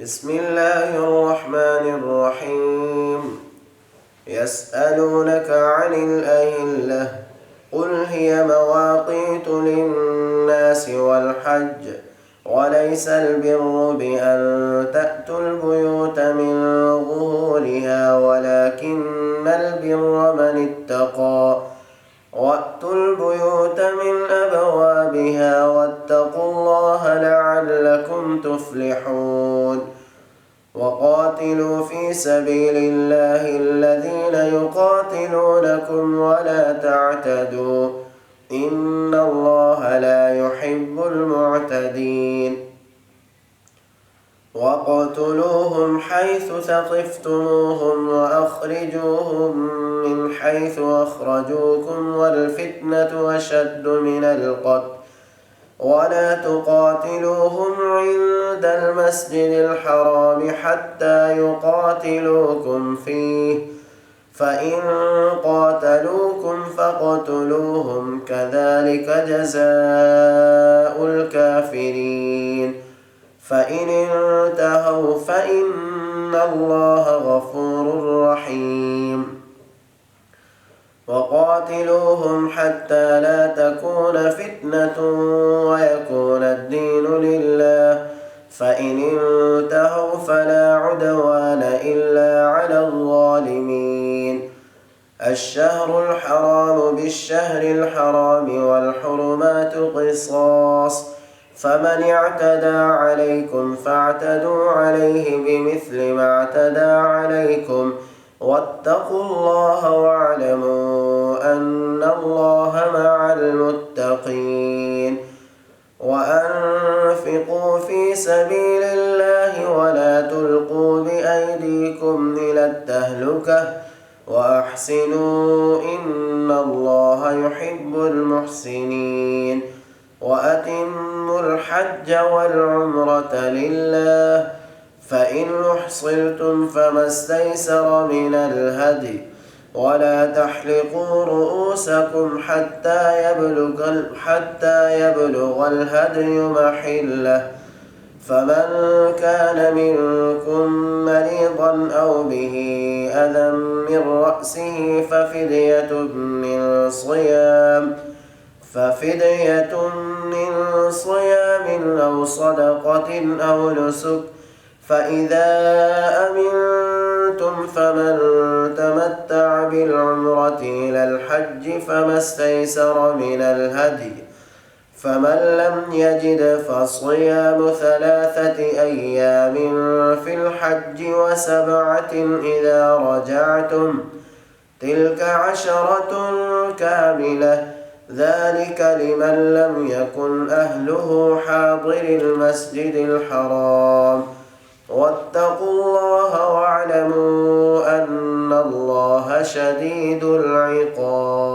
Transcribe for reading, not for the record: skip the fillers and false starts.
بسم الله الرحمن الرحيم. يسألونك عن الأهلة قل هي مواقيت للناس والحج وليس البر بأن تأتوا البيوت من ظهورها ولكن البر من اتقى وأتوا البيوت من أبوابها واتقوا الله لعلكم تفلحون. وقاتلوا في سبيل الله الذين يقاتلونكم ولا تعتدوا إن الله لا يحب المعتدين. وقتلوهم حيث ثقفتموهم وأخرجوهم من حيث أخرجوكم والفتنة أشد من القتل ولا تقاتلوهم عند المسجد الحرام حتى يقاتلوكم فيه فإن قاتلوكم فاقتلوهم كذلك جزاء الكافرين فإن انتهوا فإن الله غفور رحيم. وقاتلوهم حتى لا تكون فتنة ويكون الدين لله فإن انتهوا فلا عدوان إلا على الظالمين. الشهر الحرام بالشهر الحرام والحرمات قصاص فمن اعتدى عليكم فاعتدوا عليه بمثل ما اعتدى عليكم واتقوا الله واعلموا أن الله مع المتقين. وأنفقوا في سبيل الله ولا تلقوا بأيديكم إلى التهلكة وأحسنوا إن الله يحب المحسنين. وأتموا الحج والعمرة لله فإن أحصرتم فما استيسر من الهدي ولا تحلقوا رؤوسكم حتى يبلغ الهدي محله فمن كان منكم مريضا أو به أذى من رأسه ففدية من صيام أو صدقة أو نسك فإذا أمنتم فمن تمتع بالعمرة إلى الحج فما استيسر من الهدي فمن لم يجد فصيام 3 أيام في الحج و7 إذا رجعتم تلك 10 كاملة ذلك لمن لم يكن أهله حاضر المسجد الحرام واتقوا الله واعلموا أن الله شديد العقاب.